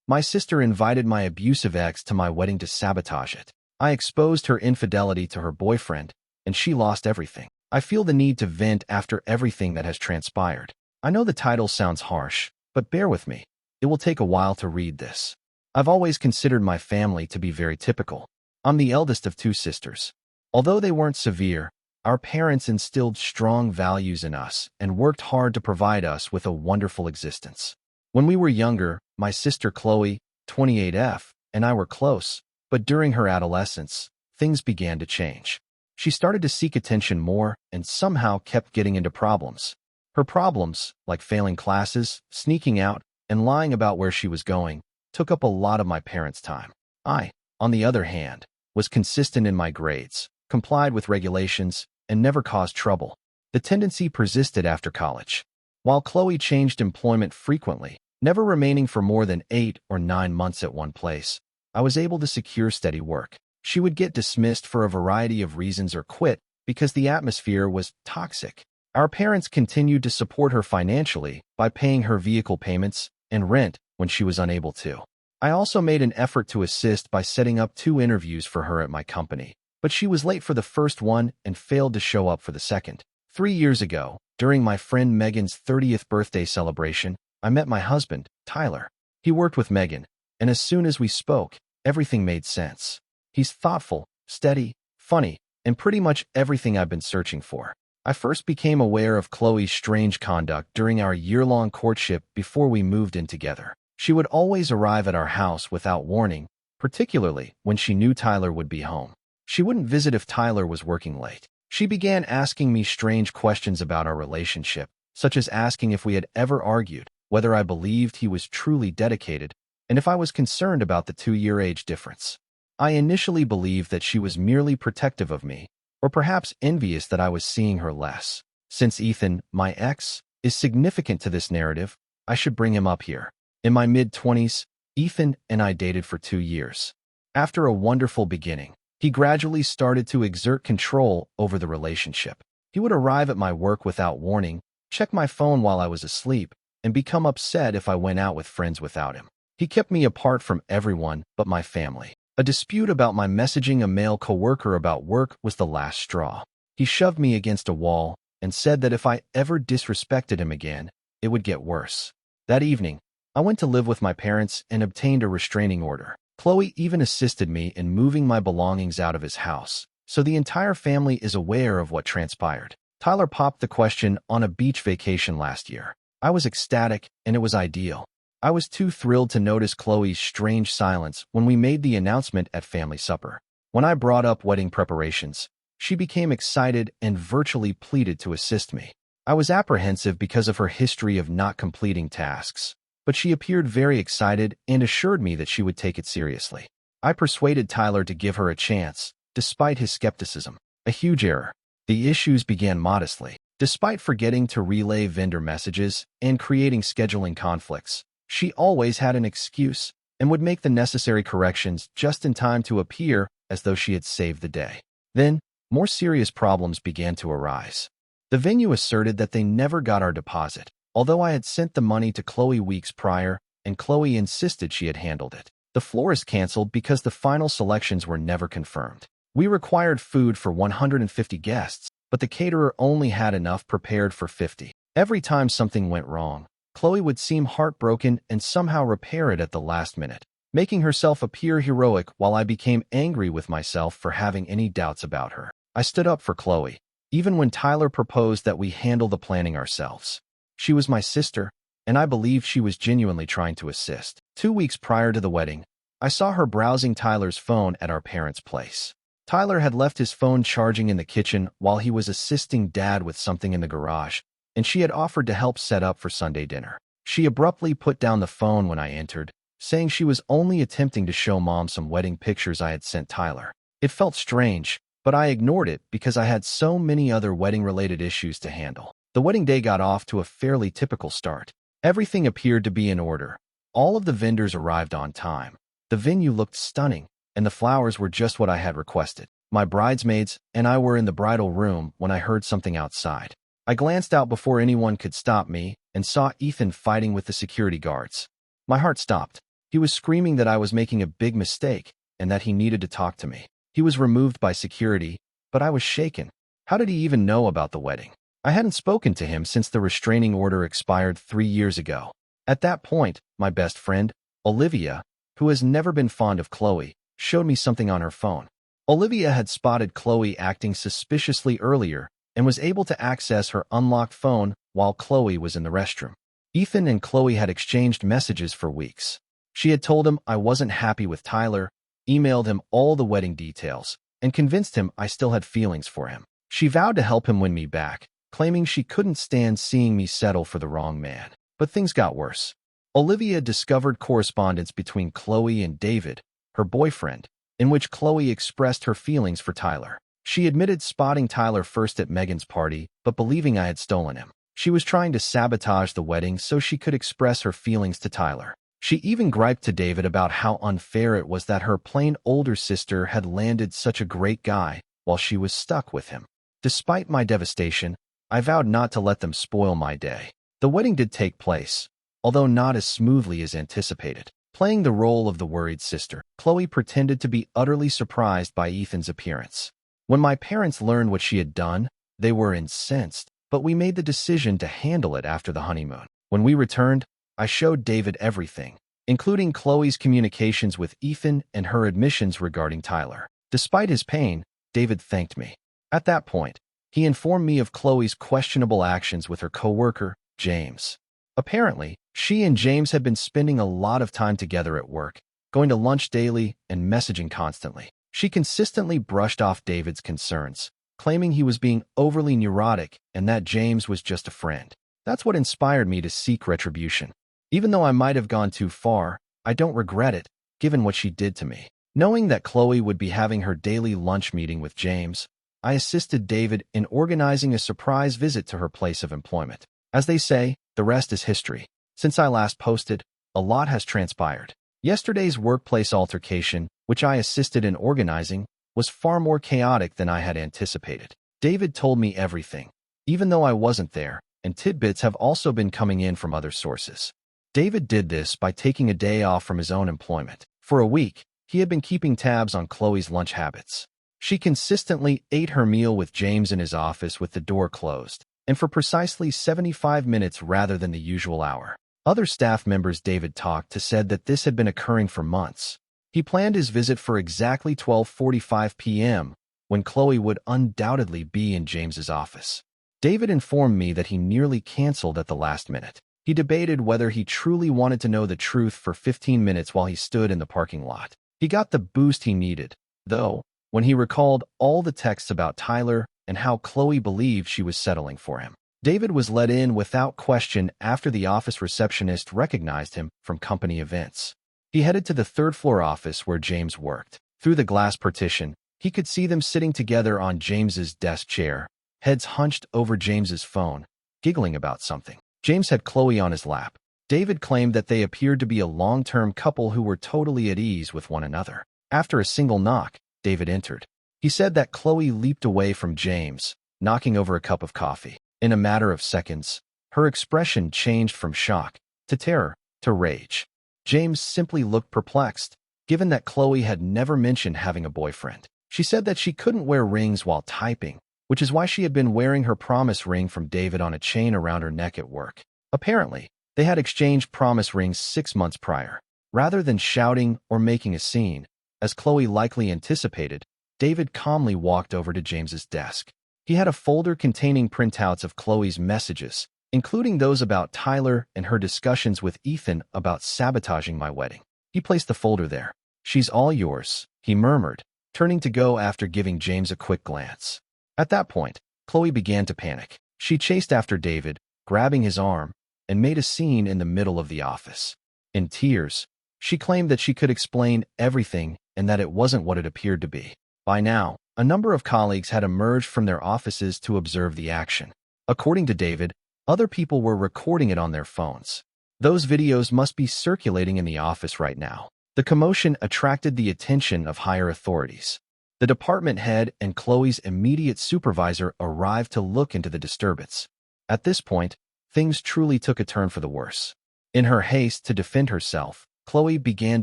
My sister invited my abusive ex to my wedding to sabotage it. I exposed her infidelity to her boyfriend, and she lost everything. I feel the need to vent after everything that has transpired. I know the title sounds harsh, but bear with me. It will take a while to read this. I've always considered my family to be very typical. I'm the eldest of two sisters. Although they weren't severe, our parents instilled strong values in us and worked hard to provide us with a wonderful existence. When we were younger, my sister Chloe, 28F, and I were close, but during her adolescence, things began to change. She started to seek attention more and somehow kept getting into problems. Her problems, like failing classes, sneaking out, and lying about where she was going, took up a lot of my parents' time. I, on the other hand, was consistent in my grades, complied with regulations, and never caused trouble. The tendency persisted after college. While Chloe changed employment frequently, never remaining for more than 8 or 9 months at one place, I was able to secure steady work. She would get dismissed for a variety of reasons or quit because the atmosphere was toxic. Our parents continued to support her financially by paying her vehicle payments and rent when she was unable to. I also made an effort to assist by setting up 2 interviews for her at my company, but she was late for the first one and failed to show up for the second. 3 years ago, during my friend Megan's 30th birthday celebration, I met my husband, Tyler. He worked with Megan, and as soon as we spoke, everything made sense. He's thoughtful, steady, funny, and pretty much everything I've been searching for. I first became aware of Chloe's strange conduct during our year-long courtship before we moved in together. She would always arrive at our house without warning, particularly when she knew Tyler would be home. She wouldn't visit if Tyler was working late. She began asking me strange questions about our relationship, such as asking if we had ever argued, whether I believed he was truly dedicated, and if I was concerned about the 2-year age difference. I initially believed that she was merely protective of me, or perhaps envious that I was seeing her less. Since Ethan, my ex, is significant to this narrative, I should bring him up here. In my mid-20s, Ethan and I dated for 2 years. After a wonderful beginning, he gradually started to exert control over the relationship. He would arrive at my work without warning, check my phone while I was asleep, and become upset if I went out with friends without him. He kept me apart from everyone but my family. A dispute about my messaging a male coworker about work was the last straw. He shoved me against a wall and said that if I ever disrespected him again, it would get worse. That evening, I went to live with my parents and obtained a restraining order. Chloe even assisted me in moving my belongings out of his house, so the entire family is aware of what transpired. Tyler popped the question on a beach vacation last year. I was ecstatic, and it was ideal. I was too thrilled to notice Chloe's strange silence when we made the announcement at family supper. When I brought up wedding preparations, she became excited and virtually pleaded to assist me. I was apprehensive because of her history of not completing tasks, but she appeared very excited and assured me that she would take it seriously. I persuaded Tyler to give her a chance, despite his skepticism. A huge error. The issues began modestly. Despite forgetting to relay vendor messages and creating scheduling conflicts, she always had an excuse and would make the necessary corrections just in time to appear as though she had saved the day. Then, more serious problems began to arise. The venue asserted that they never got our deposit, although I had sent the money to Chloe weeks prior, and Chloe insisted she had handled it. The florist canceled because the final selections were never confirmed. We required food for 150 guests, but the caterer only had enough prepared for 50. Every time something went wrong, Chloe would seem heartbroken and somehow repair it at the last minute, making herself appear heroic while I became angry with myself for having any doubts about her. I stood up for Chloe, even when Tyler proposed that we handle the planning ourselves. She was my sister, and I believed she was genuinely trying to assist. 2 weeks prior to the wedding, I saw her browsing Tyler's phone at our parents' place. Tyler had left his phone charging in the kitchen while he was assisting Dad with something in the garage, and she had offered to help set up for Sunday dinner. She abruptly put down the phone when I entered, saying she was only attempting to show Mom some wedding pictures I had sent Tyler. It felt strange, but I ignored it because I had so many other wedding-related issues to handle. The wedding day got off to a fairly typical start. Everything appeared to be in order. All of the vendors arrived on time. The venue looked stunning, and the flowers were just what I had requested. My bridesmaids and I were in the bridal room when I heard something outside. I glanced out before anyone could stop me and saw Ethan fighting with the security guards. My heart stopped. He was screaming that I was making a big mistake and that he needed to talk to me. He was removed by security, but I was shaken. How did he even know about the wedding? I hadn't spoken to him since the restraining order expired 3 years ago. At that point, my best friend, Olivia, who has never been fond of Chloe, showed me something on her phone. Olivia had spotted Chloe acting suspiciously earlier and was able to access her unlocked phone while Chloe was in the restroom. Ethan and Chloe had exchanged messages for weeks. She had told him I wasn't happy with Tyler, emailed him all the wedding details, and convinced him I still had feelings for him. She vowed to help him win me back, claiming she couldn't stand seeing me settle for the wrong man. But things got worse. Olivia discovered correspondence between Chloe and David, her boyfriend, in which Chloe expressed her feelings for Tyler. She admitted spotting Tyler first at Megan's party, but believing I had stolen him. She was trying to sabotage the wedding so she could express her feelings to Tyler. She even griped to David about how unfair it was that her plain older sister had landed such a great guy while she was stuck with him. Despite my devastation, I vowed not to let them spoil my day. The wedding did take place, although not as smoothly as anticipated. Playing the role of the worried sister, Chloe pretended to be utterly surprised by Ethan's appearance. When my parents learned what she had done, they were incensed, but we made the decision to handle it after the honeymoon. When we returned, I showed David everything, including Chloe's communications with Ethan and her admissions regarding Tyler. Despite his pain, David thanked me. At that point, he informed me of Chloe's questionable actions with her coworker, James. Apparently, she and James had been spending a lot of time together at work, going to lunch daily and messaging constantly. She consistently brushed off David's concerns, claiming he was being overly neurotic and that James was just a friend. That's what inspired me to seek retribution. Even though I might have gone too far, I don't regret it, given what she did to me. Knowing that Chloe would be having her daily lunch meeting with James, I assisted David in organizing a surprise visit to her place of employment. As they say, the rest is history. Since I last posted, a lot has transpired. Yesterday's workplace altercation, which I assisted in organizing, was far more chaotic than I had anticipated. David told me everything, even though I wasn't there, and tidbits have also been coming in from other sources. David did this by taking a day off from his own employment. For a week, he had been keeping tabs on Chloe's lunch habits. She consistently ate her meal with James in his office with the door closed, and for precisely 75 minutes rather than the usual hour. Other staff members David talked to said that this had been occurring for months. He planned his visit for exactly 12:45 p.m., when Chloe would undoubtedly be in James's office. David informed me that he nearly canceled at the last minute. He debated whether he truly wanted to know the truth for 15 minutes while he stood in the parking lot. He got the boost he needed, though, when he recalled all the texts about Tyler and how Chloe believed she was settling for him. David was let in without question after the office receptionist recognized him from company events. He headed to the third-floor office where James worked. Through the glass partition, he could see them sitting together on James's desk chair, heads hunched over James's phone, giggling about something. James had Chloe on his lap. David claimed that they appeared to be a long-term couple who were totally at ease with one another. After a single knock, David entered. He said that Chloe leaped away from James, knocking over a cup of coffee. In a matter of seconds, her expression changed from shock to terror to rage. James simply looked perplexed, given that Chloe had never mentioned having a boyfriend. She said that she couldn't wear rings while typing, which is why she had been wearing her promise ring from David on a chain around her neck at work. Apparently, they had exchanged promise rings 6 months prior. Rather than shouting or making a scene, as Chloe likely anticipated, David calmly walked over to James's desk. He had a folder containing printouts of Chloe's messages, including those about Tyler and her discussions with Ethan about sabotaging my wedding. He placed the folder there. "She's all yours," he murmured, turning to go after giving James a quick glance. At that point, Chloe began to panic. She chased after David, grabbing his arm, and made a scene in the middle of the office. In tears, she claimed that she could explain everything and that it wasn't what it appeared to be. By now, a number of colleagues had emerged from their offices to observe the action. According to David, other people were recording it on their phones. Those videos must be circulating in the office right now. The commotion attracted the attention of higher authorities. The department head and Chloe's immediate supervisor arrived to look into the disturbance. At this point, things truly took a turn for the worse. In her haste to defend herself, Chloe began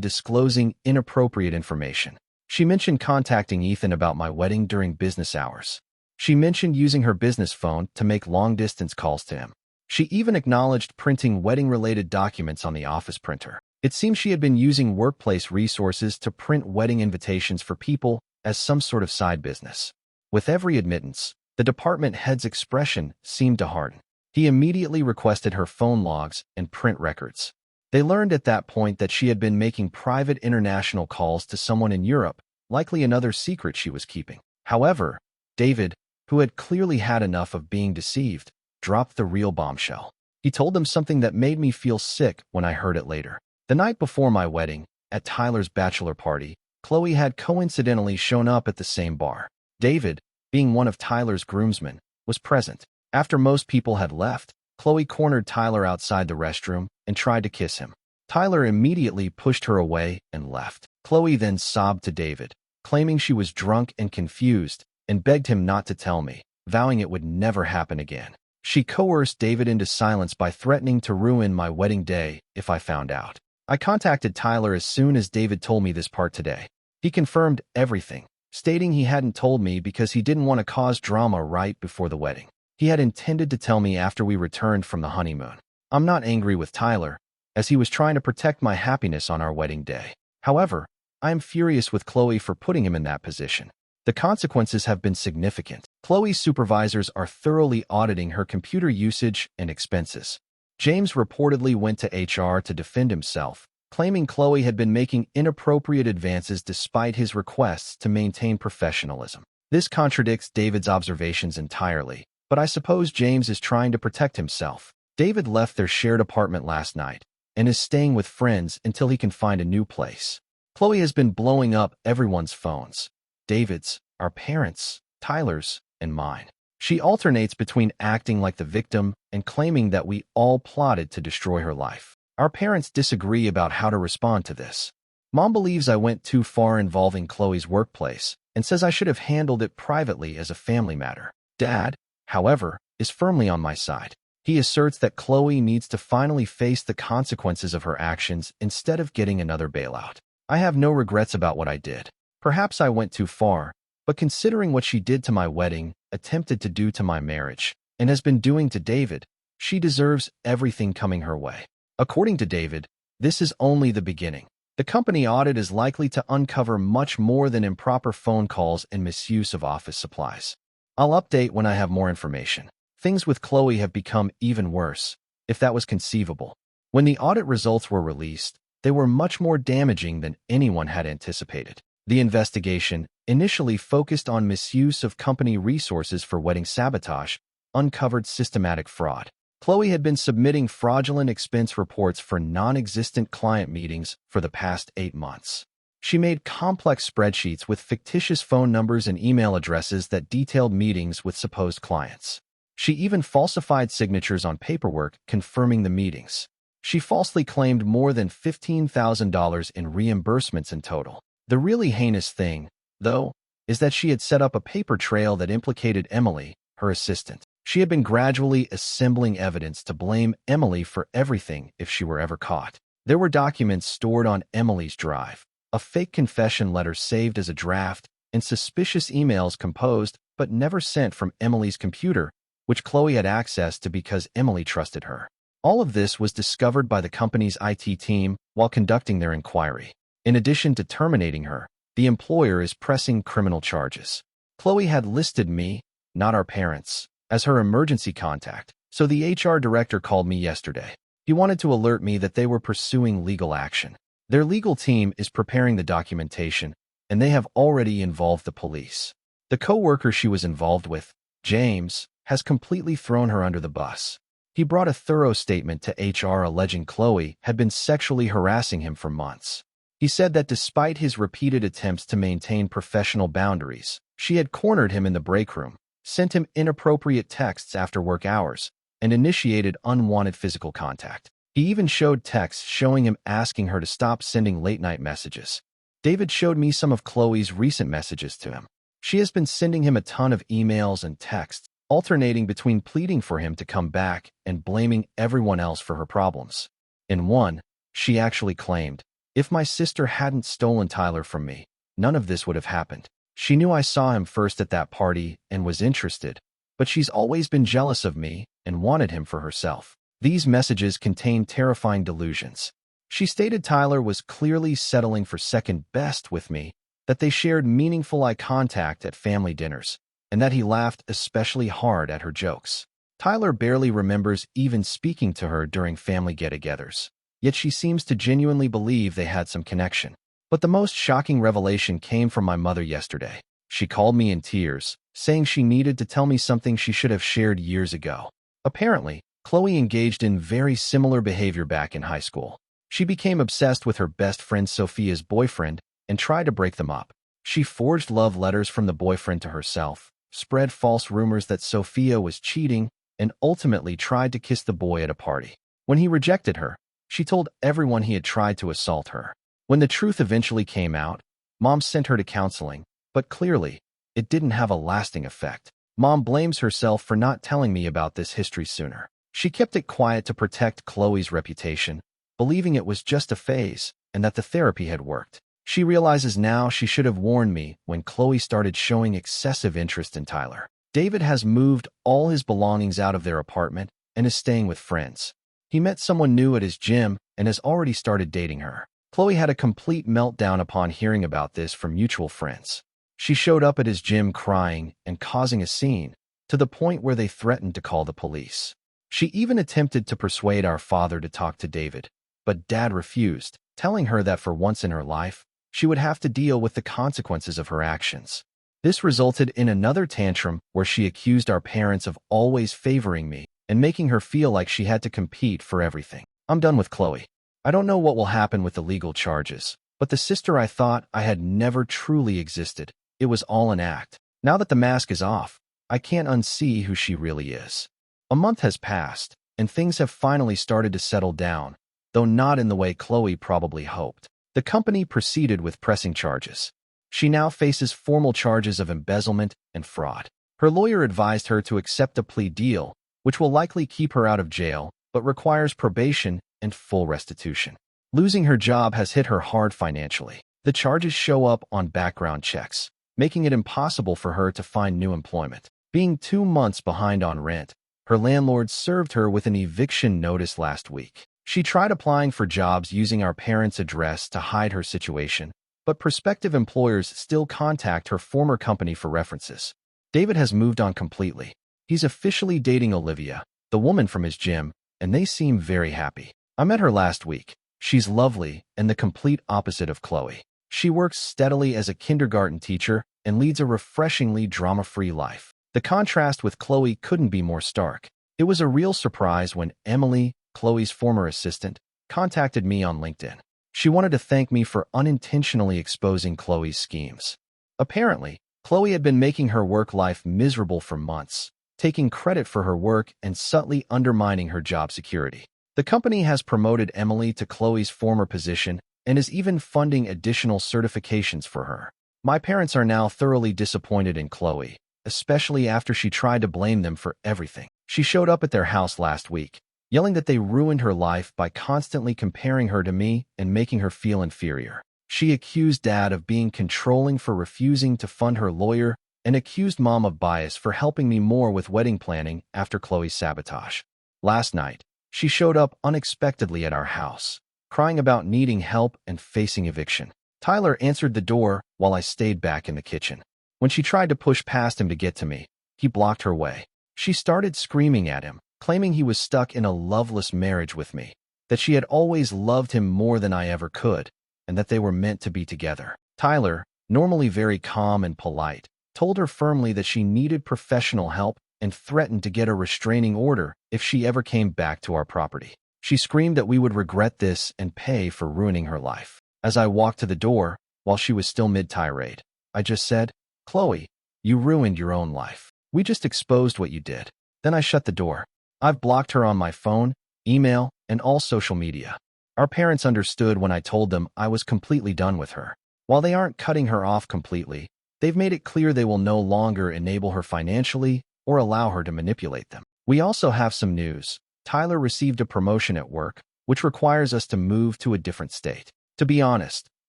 disclosing inappropriate information. She mentioned contacting Ethan about my wedding during business hours. She mentioned using her business phone to make long-distance calls to him. She even acknowledged printing wedding-related documents on the office printer. It seemed she had been using workplace resources to print wedding invitations for people as some sort of side business. With every admittance, the department head's expression seemed to harden. He immediately requested her phone logs and print records. They learned at that point that she had been making private international calls to someone in Europe, likely another secret she was keeping. However, David, who had clearly had enough of being deceived, dropped the real bombshell. He told them something that made me feel sick when I heard it later. The night before my wedding, at Tyler's bachelor party, Chloe had coincidentally shown up at the same bar. David, being one of Tyler's groomsmen, was present. After most people had left, Chloe cornered Tyler outside the restroom and tried to kiss him. Tyler immediately pushed her away and left. Chloe then sobbed to David, claiming she was drunk and confused, and begged him not to tell me, vowing it would never happen again. She coerced David into silence by threatening to ruin my wedding day if I found out. I contacted Tyler as soon as David told me this part today. He confirmed everything, stating he hadn't told me because he didn't want to cause drama right before the wedding. He had intended to tell me after we returned from the honeymoon. I'm not angry with Tyler, as he was trying to protect my happiness on our wedding day. However, I am furious with Chloe for putting him in that position. The consequences have been significant. Chloe's supervisors are thoroughly auditing her computer usage and expenses. James reportedly went to HR to defend himself, claiming Chloe had been making inappropriate advances despite his requests to maintain professionalism. This contradicts David's observations entirely, but I suppose James is trying to protect himself. David left their shared apartment last night and is staying with friends until he can find a new place. Chloe has been blowing up everyone's phones. David's, our parents', Tyler's, and mine. She alternates between acting like the victim and claiming that we all plotted to destroy her life. Our parents disagree about how to respond to this. Mom believes I went too far involving Chloe's workplace and says I should have handled it privately as a family matter. Dad, however, is firmly on my side. He asserts that Chloe needs to finally face the consequences of her actions instead of getting another bailout. I have no regrets about what I did. Perhaps I went too far, but considering what she did to my wedding, attempted to do to my marriage, and has been doing to David, she deserves everything coming her way. According to David, this is only the beginning. The company audit is likely to uncover much more than improper phone calls and misuse of office supplies. I'll update when I have more information. Things with Chloe have become even worse, if that was conceivable. When the audit results were released, they were much more damaging than anyone had anticipated. The investigation, initially focused on misuse of company resources for wedding sabotage, uncovered systematic fraud. Chloe had been submitting fraudulent expense reports for non-existent client meetings for the past 8 months. She made complex spreadsheets with fictitious phone numbers and email addresses that detailed meetings with supposed clients. She even falsified signatures on paperwork confirming the meetings. She falsely claimed more than $15,000 in reimbursements in total. The really heinous thing, though, is that she had set up a paper trail that implicated Emily, her assistant. She had been gradually assembling evidence to blame Emily for everything if she were ever caught. There were documents stored on Emily's drive, a fake confession letter saved as a draft, and suspicious emails composed but never sent from Emily's computer, which Chloe had access to because Emily trusted her. All of this was discovered by the company's IT team while conducting their inquiry. In addition to terminating her, the employer is pressing criminal charges. Chloe had listed me, not our parents, as her emergency contact, so the HR director called me yesterday. He wanted to alert me that they were pursuing legal action. Their legal team is preparing the documentation, and they have already involved the police. The co-worker she was involved with, James, has completely thrown her under the bus. He brought a thorough statement to HR alleging Chloe had been sexually harassing him for months. He said that despite his repeated attempts to maintain professional boundaries, she had cornered him in the break room, sent him inappropriate texts after work hours, and initiated unwanted physical contact. He even showed texts showing him asking her to stop sending late-night messages. David showed me some of Chloe's recent messages to him. She has been sending him a ton of emails and texts, alternating between pleading for him to come back and blaming everyone else for her problems. In one, she actually claimed, If my sister hadn't stolen Tyler from me, none of this would have happened. She knew I saw him first at that party and was interested, but she's always been jealous of me and wanted him for herself. These messages contained terrifying delusions. She stated Tyler was clearly settling for second best with me, that they shared meaningful eye contact at family dinners, and that he laughed especially hard at her jokes. Tyler barely remembers even speaking to her during family get-togethers, yet she seems to genuinely believe they had some connection. But the most shocking revelation came from my mother yesterday. She called me in tears, saying she needed to tell me something she should have shared years ago. Apparently, Chloe engaged in very similar behavior back in high school. She became obsessed with her best friend Sophia's boyfriend and tried to break them up. She forged love letters from the boyfriend to herself, spread false rumors that Sophia was cheating, and ultimately tried to kiss the boy at a party. When he rejected her, she told everyone he had tried to assault her. When the truth eventually came out, Mom sent her to counseling, but clearly, it didn't have a lasting effect. Mom blames herself for not telling me about this history sooner. She kept it quiet to protect Chloe's reputation, believing it was just a phase and that the therapy had worked. She realizes now she should have warned me when Chloe started showing excessive interest in Tyler. David has moved all his belongings out of their apartment and is staying with friends. He met someone new at his gym and has already started dating her. Chloe had a complete meltdown upon hearing about this from mutual friends. She showed up at his gym crying and causing a scene, to the point where they threatened to call the police. She even attempted to persuade our father to talk to David, but Dad refused, telling her that for once in her life, she would have to deal with the consequences of her actions. This resulted in another tantrum where she accused our parents of always favoring me and making her feel like she had to compete for everything. I'm done with Chloe. I don't know what will happen with the legal charges, but the sister I thought I had never truly existed, it was all an act. Now that the mask is off, I can't unsee who she really is. A month has passed, and things have finally started to settle down, though not in the way Chloe probably hoped. The company proceeded with pressing charges. She now faces formal charges of embezzlement and fraud. Her lawyer advised her to accept a plea deal, which will likely keep her out of jail, but requires probation and full restitution. Losing her job has hit her hard financially. The charges show up on background checks, making it impossible for her to find new employment. Being 2 months behind on rent, her landlord served her with an eviction notice last week. She tried applying for jobs using our parents' address to hide her situation, but prospective employers still contact her former company for references. David has moved on completely. He's officially dating Olivia, the woman from his gym, and they seem very happy. I met her last week. She's lovely and the complete opposite of Chloe. She works steadily as a kindergarten teacher and leads a refreshingly drama-free life. The contrast with Chloe couldn't be more stark. It was a real surprise when Emily, Chloe's former assistant, contacted me on LinkedIn. She wanted to thank me for unintentionally exposing Chloe's schemes. Apparently, Chloe had been making her work life miserable for months, taking credit for her work and subtly undermining her job security. The company has promoted Emily to Chloe's former position and is even funding additional certifications for her. My parents are now thoroughly disappointed in Chloe, especially after she tried to blame them for everything. She showed up at their house last week, yelling that they ruined her life by constantly comparing her to me and making her feel inferior. She accused Dad of being controlling for refusing to fund her lawyer and accused Mom of bias for helping me more with wedding planning after Chloe's sabotage. Last night, she showed up unexpectedly at our house, crying about needing help and facing eviction. Tyler answered the door while I stayed back in the kitchen. When she tried to push past him to get to me, he blocked her way. She started screaming at him, claiming he was stuck in a loveless marriage with me, that she had always loved him more than I ever could, and that they were meant to be together. Tyler, normally very calm and polite, told her firmly that she needed professional help and threatened to get a restraining order if she ever came back to our property. She screamed that we would regret this and pay for ruining her life. As I walked to the door, while she was still mid-tirade, I just said, "Chloe, you ruined your own life. We just exposed what you did." Then I shut the door. I've blocked her on my phone, email, and all social media. Our parents understood when I told them I was completely done with her. While they aren't cutting her off completely, they've made it clear they will no longer enable her financially or allow her to manipulate them. We also have some news. Tyler received a promotion at work, which requires us to move to a different state. To be honest,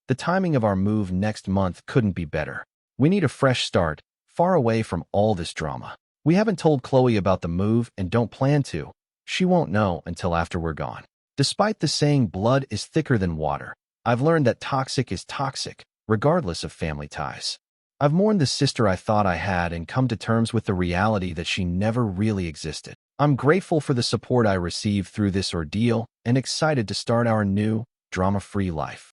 the timing of our move next month couldn't be better. We need a fresh start, far away from all this drama. We haven't told Chloe about the move and don't plan to. She won't know until after we're gone. Despite the saying blood is thicker than water, I've learned that toxic is toxic, regardless of family ties. I've mourned the sister I thought I had and come to terms with the reality that she never really existed. I'm grateful for the support I received through this ordeal and excited to start our new, drama-free life.